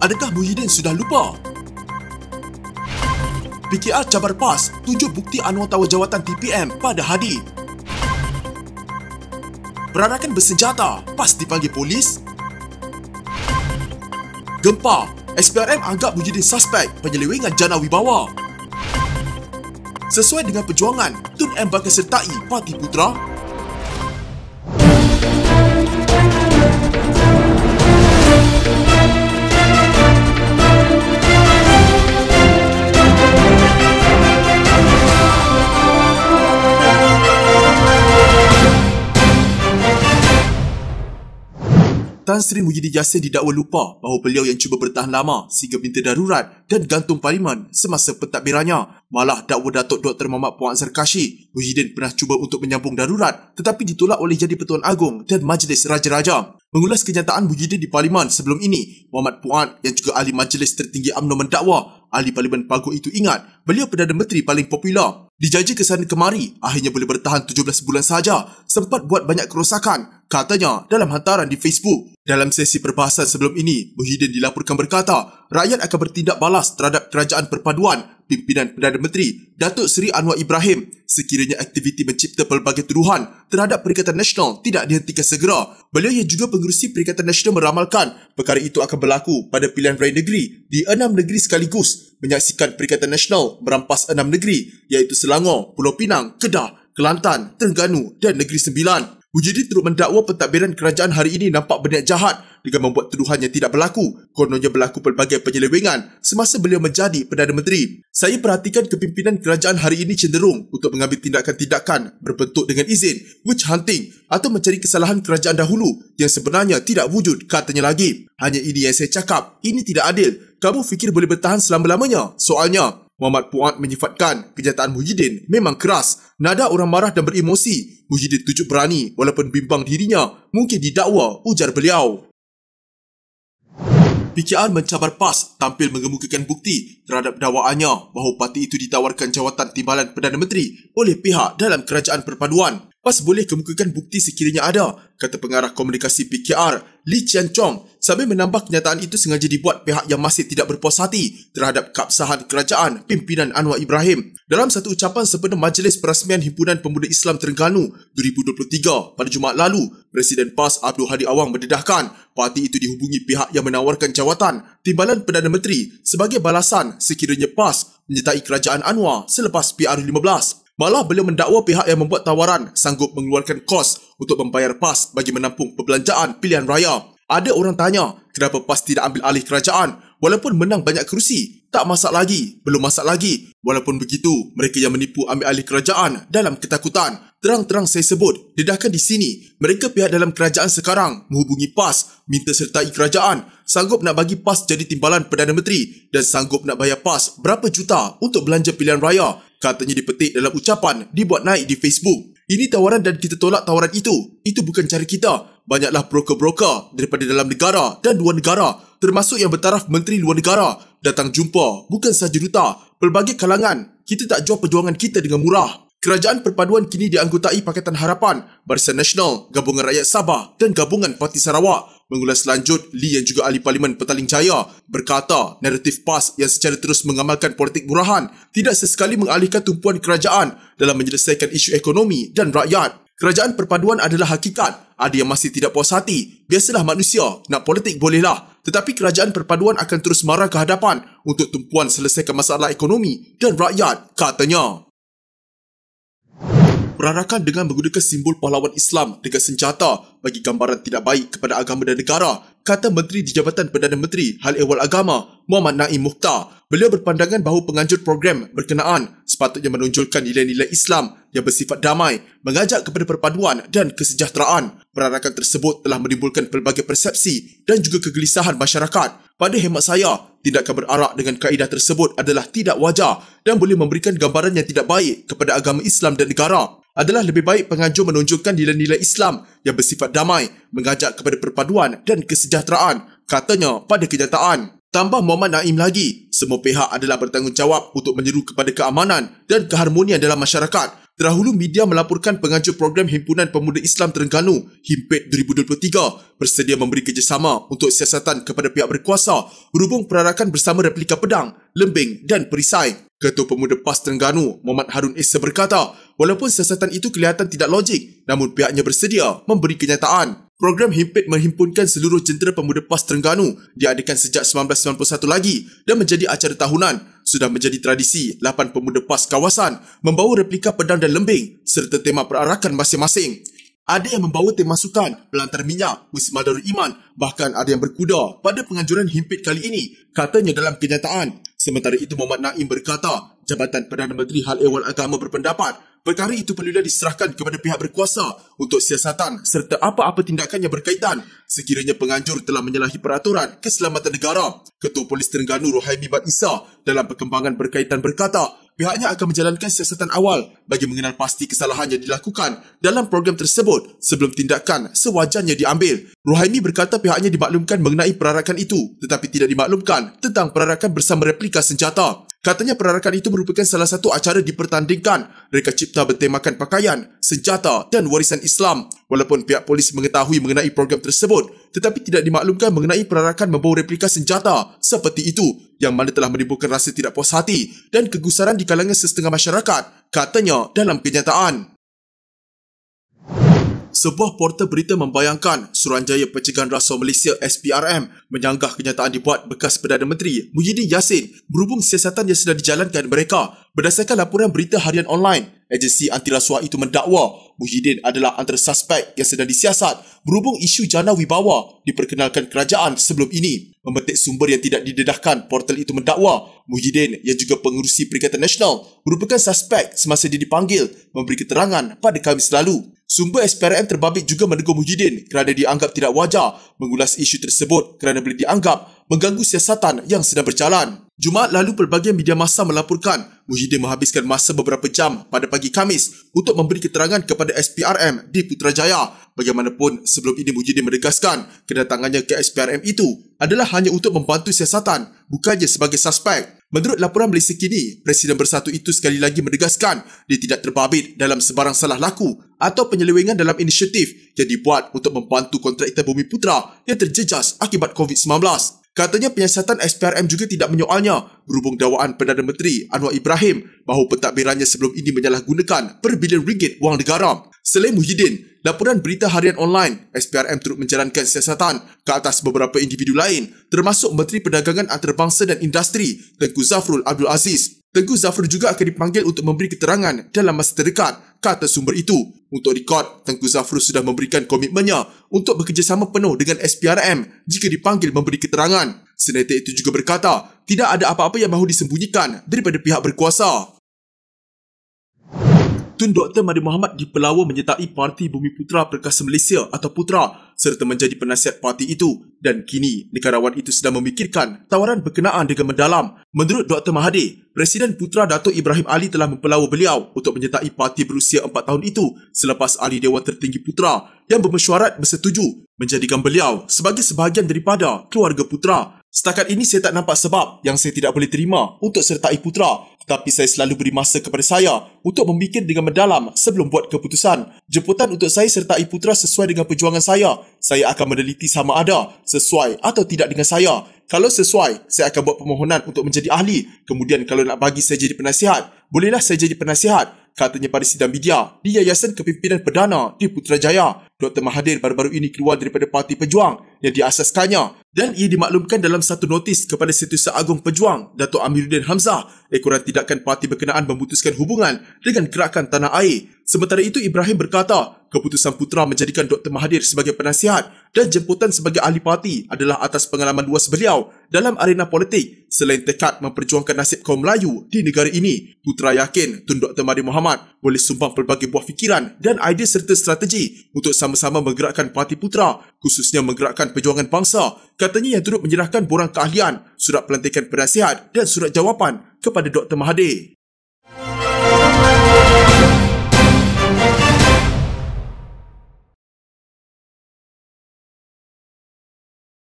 Adakah Muhyiddin sudah lupa? PKR cabar PAS tunjuk bukti anual tawar jawatan TPM pada Hadi. Perarakan bersenjata, PAS dipanggil polis. Gempa, SPRM anggap Muhyiddin suspek penyelewengan jana wibawa. Sesuai dengan perjuangan, Tun M bakal sertai Parti Putra. Tan Sri Muhyiddin Yassin didakwa lupa bahawa beliau yang cuba bertahan lama sehingga minta darurat dan gantung parlimen semasa pentadbirannya. Malah dakwa Datuk Dr. Muhammad Puan Zarkashi, Muhyiddin pernah cuba untuk menyambung darurat tetapi ditolak oleh Jadi Pertuan Agong dan Majlis Raja-Raja. Mengulas kenyataan Muhyiddin di parlimen sebelum ini, Muhammad Puan yang juga ahli Majlis Tertinggi UMNO mendakwa ahli Parlimen Paguh itu ingat beliau Perdana Menteri paling popular. Dijaji kesana kemari, akhirnya boleh bertahan 17 bulan saja, sempat buat banyak kerosakan, katanya dalam hantaran di Facebook. Dalam sesi perbahasan sebelum ini, Muhyiddin dilaporkan berkata, rakyat akan bertindak balas terhadap Kerajaan Perpaduan pimpinan Perdana Menteri Datuk Seri Anwar Ibrahim sekiranya aktiviti mencipta pelbagai tuduhan terhadap Perikatan Nasional tidak dihentikan segera. Beliau yang juga pengerusi Perikatan Nasional meramalkan perkara itu akan berlaku pada pilihan raya negeri di 6 negeri sekaligus, menyaksikan Perikatan Nasional merampas 6 negeri iaitu Selangor, Pulau Pinang, Kedah, Kelantan, Terengganu dan Negeri Sembilan. Muhyiddin turut mendakwa pentadbiran kerajaan hari ini nampak berniat jahat dengan membuat tuduhan yang tidak berlaku. Kononnya berlaku pelbagai penyelewengan semasa beliau menjadi Perdana Menteri. Saya perhatikan kepimpinan kerajaan hari ini cenderung untuk mengambil tindakan-tindakan berbentuk dengan izin, witch hunting atau mencari kesalahan kerajaan dahulu yang sebenarnya tidak wujud, katanya lagi. Hanya ini yang saya cakap, ini tidak adil. Kamu fikir boleh bertahan selama-lamanya? Soalnya, Muhammad Puan menyifatkan kenyataan Muhyiddin memang keras. Nada orang marah dan beremosi. Muhyiddin tunjuk berani walaupun bimbang dirinya mungkin didakwa, ujar beliau. PKR mencabar PAS tampil mengemukakan bukti terhadap dakwaannya bahawa parti itu ditawarkan jawatan timbalan Perdana Menteri oleh pihak dalam Kerajaan Perpaduan. PAS boleh kemukakan bukti sekiranya ada, kata pengarah komunikasi PKR, Lee Chian Chong, sambil menambah kenyataan itu sengaja dibuat pihak yang masih tidak berpuas hati terhadap keabsahan kerajaan pimpinan Anwar Ibrahim. Dalam satu ucapan sempena Majlis Perasmian Himpunan Pemuda Islam Terengganu 2023 pada Jumaat lalu, Presiden PAS Abdul Hadi Awang mendedahkan parti itu dihubungi pihak yang menawarkan jawatan timbalan Perdana Menteri sebagai balasan sekiranya PAS menyertai kerajaan Anwar selepas PR15. Malah beliau mendakwa pihak yang membuat tawaran sanggup mengeluarkan kos untuk membayar PAS bagi menampung perbelanjaan pilihan raya. Ada orang tanya, kenapa PAS tidak ambil alih kerajaan walaupun menang banyak kerusi? Tak masak lagi, belum masak lagi. Walaupun begitu, mereka yang menipu ambil alih kerajaan dalam ketakutan. Terang-terang saya sebut, dedahkan di sini, mereka pihak dalam kerajaan sekarang menghubungi PAS, minta sertai kerajaan, sanggup nak bagi PAS jadi timbalan Perdana Menteri dan sanggup nak bayar PAS berapa juta untuk belanja pilihan raya. Katanya dipetik dalam ucapan dibuat naik di Facebook. Ini tawaran dan kita tolak tawaran itu. Itu bukan cara kita. Banyaklah broker-broker daripada dalam negara dan luar negara, termasuk yang bertaraf Menteri Luar Negara, datang jumpa, bukan sahaja duta, pelbagai kalangan. Kita tak jual perjuangan kita dengan murah. Kerajaan Perpaduan kini dianggotai Pakatan Harapan, Barisan Nasional, Gabungan Rakyat Sabah dan Gabungan Parti Sarawak. Mengulas lanjut, Lee yang juga ahli Parlimen Petaling Jaya berkata naratif PAS yang secara terus mengamalkan politik murahan tidak sesekali mengalihkan tumpuan kerajaan dalam menyelesaikan isu ekonomi dan rakyat. Kerajaan Perpaduan adalah hakikat. Ada yang masih tidak puas hati. Biasalah manusia, nak politik bolehlah. Tetapi Kerajaan Perpaduan akan terus marah ke hadapan untuk tumpuan selesaikan masalah ekonomi dan rakyat, katanya. Perarakan dengan menggunakan simbol pahlawan Islam dengan senjata bagi gambaran tidak baik kepada agama dan negara, kata Menteri di Jabatan Perdana Menteri Hal Ehwal Agama Muhammad Naim Mukhtar. Beliau berpandangan bahawa penganjur program berkenaan sepatutnya menonjolkan nilai-nilai Islam yang bersifat damai, mengajak kepada perpaduan dan kesejahteraan. Perarakan tersebut telah menimbulkan pelbagai persepsi dan juga kegelisahan masyarakat. Pada hemat saya, tindakan berarak dengan kaedah tersebut adalah tidak wajar dan boleh memberikan gambaran yang tidak baik kepada agama Islam dan negara. Adalah lebih baik penganjur menunjukkan nilai-nilai Islam yang bersifat damai, mengajak kepada perpaduan dan kesejahteraan, katanya pada kenyataan. Tambah Muhammad Naim lagi, semua pihak adalah bertanggungjawab untuk menyeru kepada keamanan dan keharmonian dalam masyarakat. Terdahulu media melaporkan pengajar program Himpunan Pemuda Islam Terengganu HIMPET 2023 bersedia memberi kerjasama untuk siasatan kepada pihak berkuasa berhubung perarakan bersama replika pedang, lembing dan perisai. Ketua Pemuda PAS Terengganu, Muhammad Harun Issa berkata, walaupun siasatan itu kelihatan tidak logik, namun pihaknya bersedia memberi kenyataan. Program HIMPET menghimpunkan seluruh jentera pemuda PAS Terengganu diadakan sejak 1991 lagi dan menjadi acara tahunan. Sudah menjadi tradisi 8 pemuda PAS kawasan membawa replika pedang dan lembing serta tema perarakan masing-masing. Ada yang membawa tema sukan, pelantar minyak, musim Darul Iman, bahkan ada yang berkuda pada penganjuran HIMPET kali ini, katanya dalam kenyataan. Sementara itu Muhammad Naim berkata, Jabatan Perdana Menteri Hal Ehwal Agama berpendapat perkara itu perlulah diserahkan kepada pihak berkuasa untuk siasatan serta apa-apa tindakan yang berkaitan sekiranya penganjur telah menyalahi peraturan keselamatan negara. Ketua Polis Terengganu Rohaimi Bat Issa dalam perkembangan berkaitan berkata, pihaknya akan menjalankan siasatan awal bagi mengenal pasti kesalahan yang dilakukan dalam program tersebut sebelum tindakan sewajarnya diambil. Rohaimi berkata pihaknya dimaklumkan mengenai perarakan itu tetapi tidak dimaklumkan tentang perarakan bersama replika senjata. Katanya perarakan itu merupakan salah satu acara dipertandingkan reka cipta bertemakan pakaian, senjata dan warisan Islam. Walaupun pihak polis mengetahui mengenai program tersebut tetapi tidak dimaklumkan mengenai perarakan membawa replika senjata seperti itu yang mana telah menimbulkan rasa tidak puas hati dan kegusaran di kalangan setengah masyarakat, katanya dalam kenyataan. Sebuah portal berita membayangkan Suruhanjaya Pencegahan Rasuah Malaysia SPRM menyanggah kenyataan dibuat bekas Perdana Menteri Muhyiddin Yassin berhubung siasatan yang sedang dijalankan mereka. Berdasarkan laporan berita harian online, agensi anti rasuah itu mendakwa Muhyiddin adalah antara suspek yang sedang disiasat berhubung isu jana wibawa diperkenalkan kerajaan sebelum ini. Memetik sumber yang tidak didedahkan, portal itu mendakwa Muhyiddin yang juga pengerusi Perikatan Nasional merupakan suspek semasa dia dipanggil memberi keterangan pada Khamis lalu. Sumber SPRM terbabit juga menegur Muhyiddin kerana dianggap tidak wajar mengulas isu tersebut kerana boleh dianggap mengganggu siasatan yang sedang berjalan. Jumaat lalu pelbagai media massa melaporkan Muhyiddin menghabiskan masa beberapa jam pada pagi Khamis untuk memberi keterangan kepada SPRM di Putrajaya. Bagaimanapun, sebelum ini Muhyiddin menegaskan kedatangannya ke SPRM itu adalah hanya untuk membantu siasatan, bukannya sebagai suspek. Menurut laporan Malaysia Kini, Presiden Bersatu itu sekali lagi menegaskan dia tidak terbabit dalam sebarang salah laku atau penyelewengan dalam inisiatif yang dibuat untuk membantu kontraktor Bumiputera yang terjejas akibat COVID-19. Katanya penyiasatan SPRM juga tidak menyoalnya berhubung dakwaan Perdana Menteri Anwar Ibrahim bahawa pentadbirannya sebelum ini menyalahgunakan berbilion ringgit wang negara. Selain Muhyiddin, laporan berita harian online, SPRM turut menjalankan siasatan ke atas beberapa individu lain termasuk Menteri Perdagangan Antarabangsa dan Industri Tengku Zafrul Abdul Aziz. Tengku Zafrul juga akan dipanggil untuk memberi keterangan dalam masa terdekat, kata sumber itu. Untuk rekod, Tengku Zafrul sudah memberikan komitmennya untuk bekerjasama penuh dengan SPRM jika dipanggil memberi keterangan. Senator itu juga berkata, tidak ada apa-apa yang mahu disembunyikan daripada pihak berkuasa. Tun Dr. Mahathir Mohamad di Pelawa menyertai Parti Bumiputera Perkasa Malaysia atau Putra serta menjadi penasihat parti itu dan kini negarawan itu sedang memikirkan tawaran berkenaan dengan mendalam. Menurut Dr. Mahathir, Presiden Putra Datuk Ibrahim Ali telah mempelawa beliau untuk menyertai parti berusia 4 tahun itu selepas ahli Dewan Tertinggi Putra yang bermesyuarat bersetuju menjadikan beliau sebagai sebahagian daripada keluarga Putra. Setakat ini saya tak nampak sebab yang saya tidak boleh terima untuk sertai Putra, tetapi saya selalu beri masa kepada saya untuk memikir dengan mendalam sebelum buat keputusan. Jemputan untuk saya sertai Putra sesuai dengan perjuangan saya. Saya akan meneliti sama ada sesuai atau tidak dengan saya. Kalau sesuai, saya akan buat permohonan untuk menjadi ahli. Kemudian kalau nak bagi saya jadi penasihat, bolehlah saya jadi penasihat, katanya pada sidang media di Yayasan Kepimpinan Perdana di Putrajaya. Dr. Mahathir baru-baru ini keluar daripada Parti Pejuang yang diasaskannya dan ia dimaklumkan dalam satu notis kepada Setiausaha Agung Pejuang, Datuk Amiruddin Hamzah, ekoran tindakan parti berkenaan memutuskan hubungan dengan gerakan tanah air. Sementara itu, Ibrahim berkata, keputusan Putra menjadikan Dr. Mahathir sebagai penasihat dan jemputan sebagai ahli parti adalah atas pengalaman luas beliau dalam arena politik. Selain tekad memperjuangkan nasib kaum Melayu di negara ini, Putra yakin Tun Dr. Mahathir Mohamad boleh sumbang pelbagai buah fikiran dan idea serta strategi untuk sama-sama menggerakkan Parti Putra, khususnya menggerakkan perjuangan bangsa. Katanya yang turut menyerahkan borang keahlian, surat pelantikan penasihat dan surat jawapan kepada Dr. Mahathir.